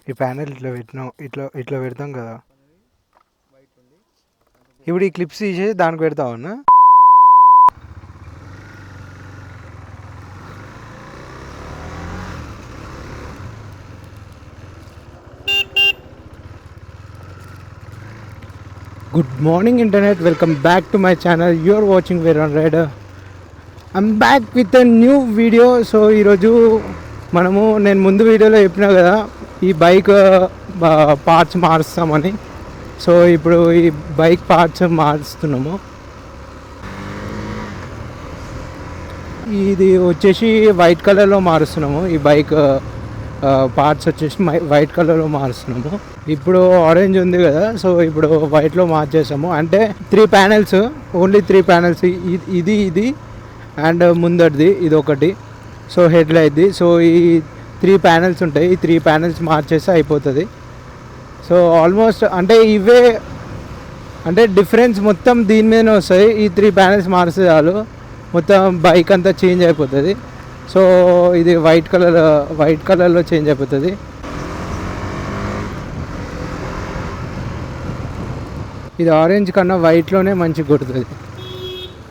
ఈ ప్యానెల్ ఇట్లా పెట్టినాం, ఇట్లా ఇట్లా పెడతాం కదా. ఇప్పుడు ఈ క్లిప్స్ తీసేసి దానికి పెడతావు అన్న. Good morning internet, welcome back to my channel. You are watching వేరన్ rider. I'm back with a new video. So ఈరోజు నేను ముందు వీడియోలో చెప్పినా కదా ఈ బైక్ పార్ట్స్ మారుస్తామని. సో ఇప్పుడు ఈ బైక్ పార్ట్స్ మారుస్తున్నాము. ఇది వచ్చేసి వైట్ కలర్లో మారుస్తున్నాము. ఈ బైక్ పార్ట్స్ వచ్చేసి వైట్ కలర్లో మారుస్తున్నాము. ఇప్పుడు ఆరెంజ్ ఉంది కదా, సో ఇప్పుడు వైట్లో మార్చేసాము. అంటే 3 ప్యానెల్స్, ఓన్లీ 3 ప్యానెల్స్, ఇది అండ్ ముందటిది ఇది ఒకటి, సో హెడ్ లైట్ది. సో ఈ 3 ప్యానెల్స్ ఉంటాయి. ఈ 3 ప్యానెల్స్ మార్చేస్తే అయిపోతుంది. సో ఆల్మోస్ట్ అంటే ఇవే, అంటే డిఫరెన్స్ మొత్తం దీని మీదనే వస్తుంది. ఈ 3 ప్యానెల్స్ మారిస్తే చాలు, మొత్తం బైక్ అంతా చేంజ్ అయిపోతుంది. సో ఇది వైట్ కలర్లో చేంజ్ అయిపోతుంది. ఇది ఆరెంజ్ కన్నా వైట్లోనే మంచిగా కొడుతుంది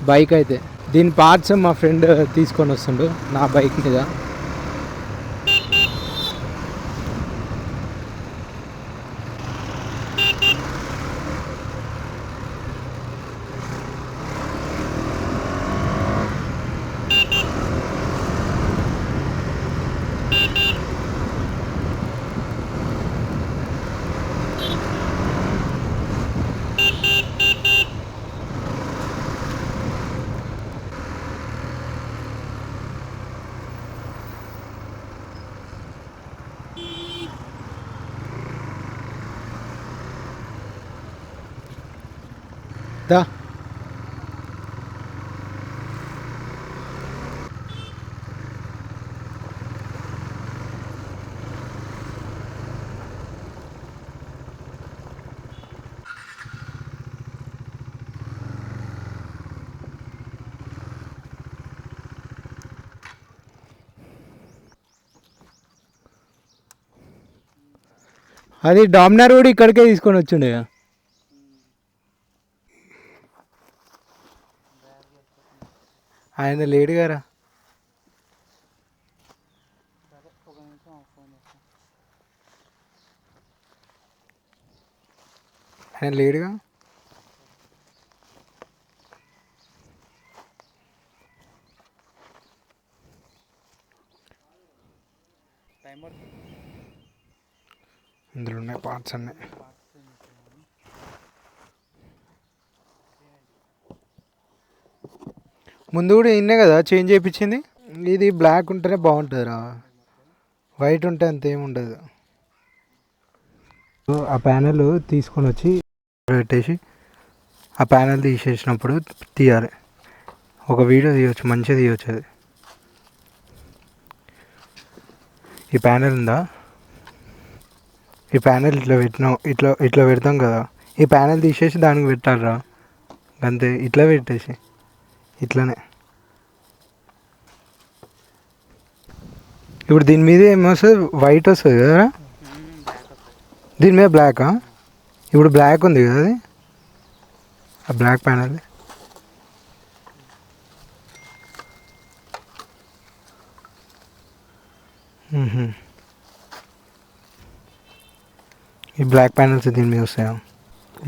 బైక్ అయితే. దీని పార్ట్స్ మా ఫ్రెండ్ తీసుకొని వస్తుండు నా బైక్ మీద. దా అది డామినార్ కూడా ఇక్కడికే తీసుకొని వచ్చిండే. ఆయన లేడు గారా, ఆయన లేడుగా. ఇందులో ఉన్నాయి పార్ట్స్ అన్నీ. ముందు కూడా ఇన్నే కదా చేంజ్ చేయించింది. ఇది బ్లాక్ ఉంటేనే బాగుంటుంది రా, వైట్ ఉంటే అంతేమి ఉండదు. ఆ ప్యానెల్ తీసుకొని వచ్చి పెట్టేసి ఆ ప్యానెల్ తీసేసినప్పుడు తీయాలి. ఒక వీడియో తీయవచ్చు, మంచిగా తీయవచ్చు అది. ఈ ప్యానెల్ ఉందా, ఈ ప్యానెల్ ఇట్లా పెట్టినాం, ఇట్లా పెడతాం కదా. ఈ ప్యానెల్ తీసేసి దానికి పెట్టాలిరా, అంతే. ఇట్లా పెట్టేసి ఇట్లనే. ఇప్పుడు దీని మీద ఏమొస్తుంది, వైట్ వస్తుంది కదా, దీని మీద బ్లాకా. ఇప్పుడు బ్లాక్ ఉంది కదా అది, ఆ బ్లాక్ ప్యానెల్. ఈ బ్లాక్ ప్యానెల్స్ దీని మీద వస్తాయా.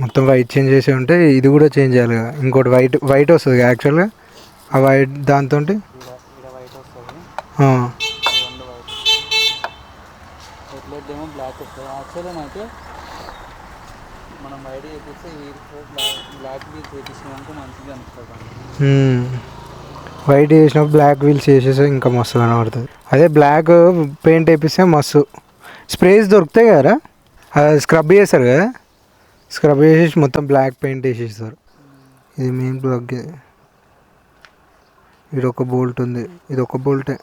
మొత్తం వైట్ చేంజ్ చేసి ఉంటే ఇది కూడా చేంజ్ చేయాలి కదా. ఇంకోటి వైట్ వస్తుంది కదా యాక్చువల్గా. ఆ వైట్ దాంతో వైట్ చేసినప్పుడు బ్లాక్ వీల్స్ వేసేస్తే ఇంకా మస్తు కనబడుతుంది. అదే బ్లాక్ పెయింట్ వేపిస్తే మస్తు. స్ప్రేస్ దొరుకుతాయి కదరా, స్క్రబ్ చేస్తారు కదా, స్క్రబ్ చేసేసి మొత్తం బ్లాక్ పెయింట్ వేసేస్తారు. ఇది మెయిన్ ప్లగ్. ఇది ఒక బోల్ట్ ఉంది, ఇది ఒక బోల్టే.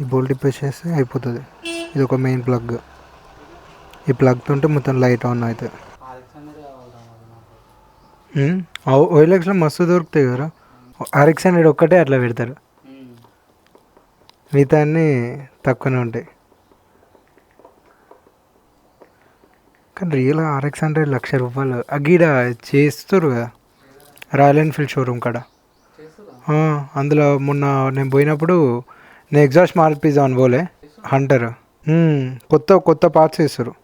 ఈ బోల్ట్ ఇప్పేసేస్తే అయిపోతుంది. ఇది ఒక మెయిన్ ప్లగ్. ఈ ప్లగ్తో ఉంటే మొత్తం లైట్ ఆన్ అవుతుంది. ఓఎల్ఎక్స్లో మస్తు దొరుకుతాయి కదా. ఆర్ఎక్స్ హండ్రెడ్ ఒక్కటే అట్లా పెడతారు, మిగతా అన్నీ తక్కువనే ఉంటాయి. కానీ రియల్గా RX100 1,00,000 గీడ చేస్తారు కదా రాయల్ ఎన్ఫీల్డ్ షోరూమ్ కాడ. అందులో మొన్న నేను పోయినప్పుడు నేను ఎగ్జాస్ట్ మార్పిద్దామని పోలే హంటర్ కొత్త కొత్త పార్ట్స్ వేస్తారు.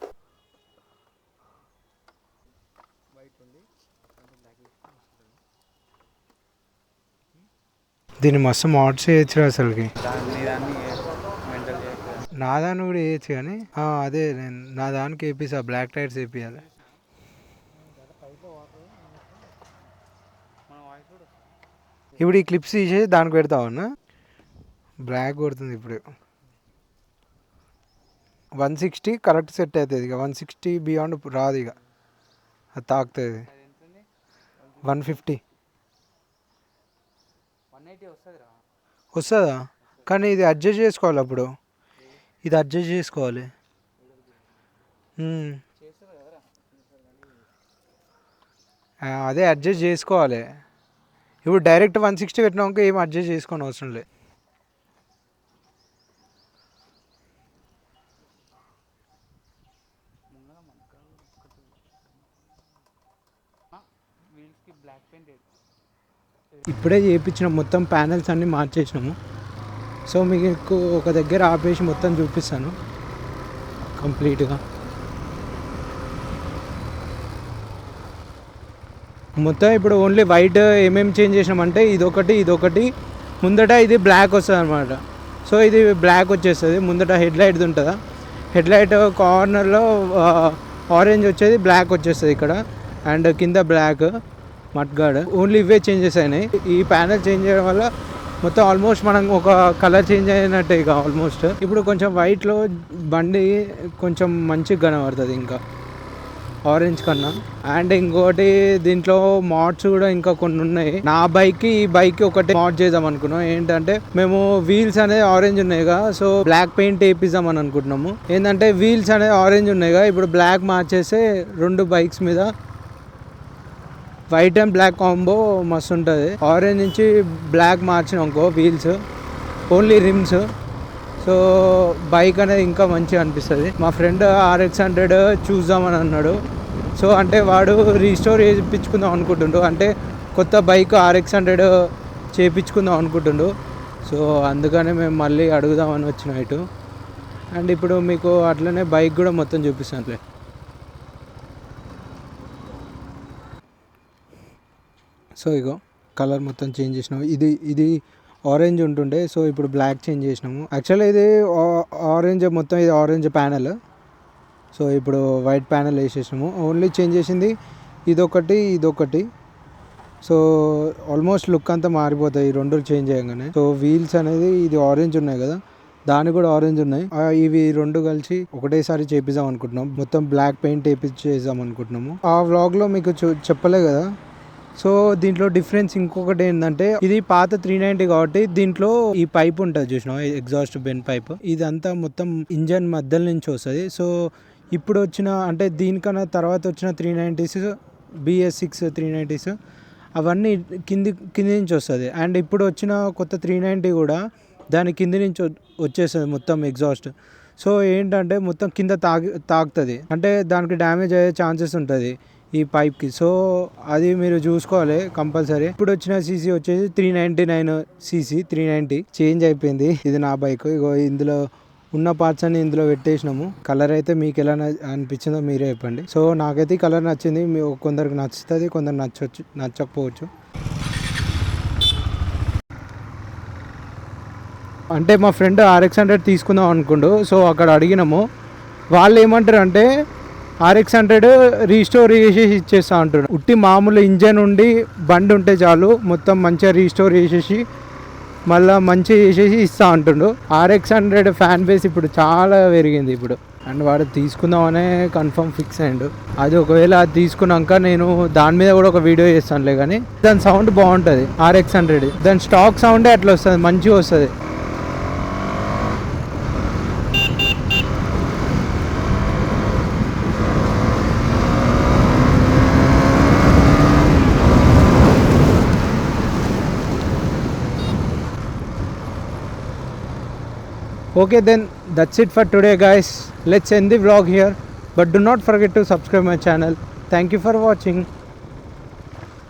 దీన్ని మస్తు మోడ్స్ చేయొచ్చు అసలుకి. నా దాన్ని కూడా వేయచ్చు కానీ అదే నేను నా దానికి వేపిస్తా, బ్లాక్ టైర్స్ వేపియాలి. ఇప్పుడు ఈ క్లిప్స్ తీసేసి దానికి పెడతావు అన్న. బ్లాక్ కొడుతుంది ఇప్పుడు. 160 కరెక్ట్ సెట్ అవుతుంది. ఇక 160 బియాండ్ రాదు, ఇక అది తాకుతుంది. 150 వస్తుందా? కానీ ఇది అడ్జస్ట్ చేసుకోవాలి. అప్పుడు ఇది అడ్జస్ట్ చేసుకోవాలి. అదే అడ్జస్ట్ చేసుకోవాలి. ఇప్పుడు డైరెక్ట్ 160 పెట్టినాక ఏం అడ్జస్ట్ చేసుకోని అవసరం లేదు. ఇప్పుడే చేయించిన మొత్తం ప్యానెల్స్ అన్నీ మార్చేసినాము. సో మీకు ఒక దగ్గర ఆపేసి మొత్తం చూపిస్తాను కంప్లీట్గా. మొత్తం ఇప్పుడు ఓన్లీ వైట్ ఏమేమి చేంజ్ చేసినామంటే ఇదొకటి ముందట ఇది బ్లాక్ వస్తుంది అనమాట. సో ఇది బ్లాక్ వచ్చేస్తుంది. ముందట హెడ్ లైట్ది ఉంటుందా, హెడ్ లైట్ కార్నర్లో ఆరెంజ్ వచ్చేది, బ్లాక్ వచ్చేస్తుంది ఇక్కడ. అండ్ కింద బ్లాక్ మడ్గార్డ్. ఓన్లీ ఇవే చేంజెస్ అయినాయి. ఈ ప్యానెల్ చేంజ్ చేయడం వల్ల మొత్తం ఆల్మోస్ట్ మనం ఒక కలర్ చేంజ్ అయినట్టే ఇక ఆల్మోస్ట్. ఇప్పుడు కొంచెం వైట్లో బండి కొంచెం మంచిగా కనబడుతుంది ఇంకా ఆరెంజ్ కన్నా. అండ్ ఇంకోటి దీంట్లో మోడ్స్ కూడా ఇంకా కొన్ని ఉన్నాయి. నా బైక్కి ఈ బైక్కి ఒకటి మోడ్ చేద్దాం అనుకున్నాం. ఏంటంటే మేము వీల్స్ అనేది ఆరెంజ్ ఉన్నాయిగా, సో బ్లాక్ పెయింట్ వేపిద్దాం అని అనుకుంటున్నాము. ఏంటంటే వీల్స్ అనేది ఆరెంజ్ ఉన్నాయిగా, ఇప్పుడు బ్లాక్ మార్చేస్తే రెండు బైక్స్ మీద వైట్ అండ్ బ్లాక్ కాంబో మస్తు ఉంటుంది. ఆరెంజ్ నుంచి బ్లాక్ మార్చినాకో wheels only rims, so bike అనేది ఇంకా మంచిగా అనిపిస్తుంది. మా ఫ్రెండ్ RX100 చూద్దామని అన్నాడు. సో అంటే వాడు రీస్టోర్ చేయించుకుందాం అనుకుంటుండు, అంటే కొత్త బైక్ RX100 చేయించుకుందాం అనుకుంటుండు. సో అందుకనే మేము మళ్ళీ అడుగుదామని వచ్చిన ఇటు. అండ్ ఇప్పుడు మీకు అట్లనే బైక్ కూడా మొత్తం చూపిస్తానులే. సో ఇగో కలర్ మొత్తం చేంజ్ చేసినాము. ఇది ఆరెంజ్ ఉంటుండే, సో ఇప్పుడు బ్లాక్ చేంజ్ చేసినాము. యాక్చువల్లీ ఇది ఆరెంజ్ మొత్తం, ఇది ఆరెంజ్ ప్యానెల్. సో ఇప్పుడు వైట్ ప్యానెల్ వేసేసినాము. ఓన్లీ చేంజ్ చేసింది ఇదొకటి. సో ఆల్మోస్ట్ లుక్ అంతా మారిపోతాయి ఈ రెండు చేంజ్ చేయగానే. సో వీల్స్ అనేది ఇది ఆరెంజ్ ఉన్నాయి కదా, దానికి కూడా ఆరెంజ్ ఉన్నాయి. ఇవి రెండు కలిసి ఒకటేసారి చేపిద్దాం అనుకుంటున్నాం. మొత్తం బ్లాక్ పెయింట్ వేపించేద్దాం అనుకుంటున్నాము. ఆ వ్లాగ్లో మీకు చెప్పలే కదా. సో దీంట్లో డిఫరెన్స్ ఇంకొకటి ఏంటంటే, ఇది పాత 390 కాబట్టి దీంట్లో ఈ పైప్ ఉంటుంది చూసినా, ఎగ్జాస్ట్ బెన్ పైప్, ఇదంతా మొత్తం ఇంజన్ మధ్యలో నుంచి వస్తుంది. సో ఇప్పుడు వచ్చిన అంటే దీనికన్నా తర్వాత వచ్చిన 390s BS6 390s అవన్నీ కింది నుంచి వస్తుంది. అండ్ ఇప్పుడు వచ్చిన కొత్త 390 కూడా దాని కింది నుంచి వచ్చేస్తుంది మొత్తం ఎగ్జాస్ట్. సో ఏంటంటే మొత్తం కింద తాకుతుంది, అంటే దానికి డ్యామేజ్ అయ్యే ఛాన్సెస్ ఉంటుంది ఈ పైప్కి. సో అది మీరు చూసుకోవాలి కంపల్సరీ. ఇప్పుడు వచ్చిన సీసీ వచ్చేసి 399cc 390 చేంజ్ అయిపోయింది. ఇది నా బైక్. ఇగో ఇందులో ఉన్న పార్ట్స్ అన్ని ఇందులో పెట్టేసినాము. కలర్ అయితే మీకు ఎలా అనిపించిందో మీరే చెప్పండి. సో నాకైతే ఈ కలర్ నచ్చింది. కొందరికి నచ్చుతుంది, కొందరు నచ్చకపోవచ్చు. అంటే మా ఫ్రెండ్ RX100 తీసుకుందాం అనుకుండు. సో అక్కడ అడిగినాము, వాళ్ళు ఏమంటారు అంటే RX100 రీస్టోర్ చేసేసి ఇచ్చేస్తా అంటున్నాడు. ఉట్టి మామూలు ఇంజన్ ఉండి బండి ఉంటే చాలు, మొత్తం మంచిగా రీస్టోర్ చేసేసి మళ్ళీ మంచిగా చేసేసి ఇస్తా అంటుండు. RX100 ఫ్యాన్ బేస్ ఇప్పుడు చాలా పెరిగింది ఇప్పుడు. అండ్ వాడు తీసుకుందామనే కన్ఫర్మ్ ఫిక్స్ అయ్యిండు. అది ఒకవేళ అది తీసుకున్నాక నేను దాని మీద కూడా ఒక వీడియో చేస్తానులే. కానీ దాని సౌండ్ బాగుంటుంది RX100. దాని స్టాక్ సౌండే అట్లా వస్తుంది, మంచిగా వస్తుంది. Okay, then that's it for today guys. Let's end the vlog here. But do not forget to subscribe my channel. Thank you for watching.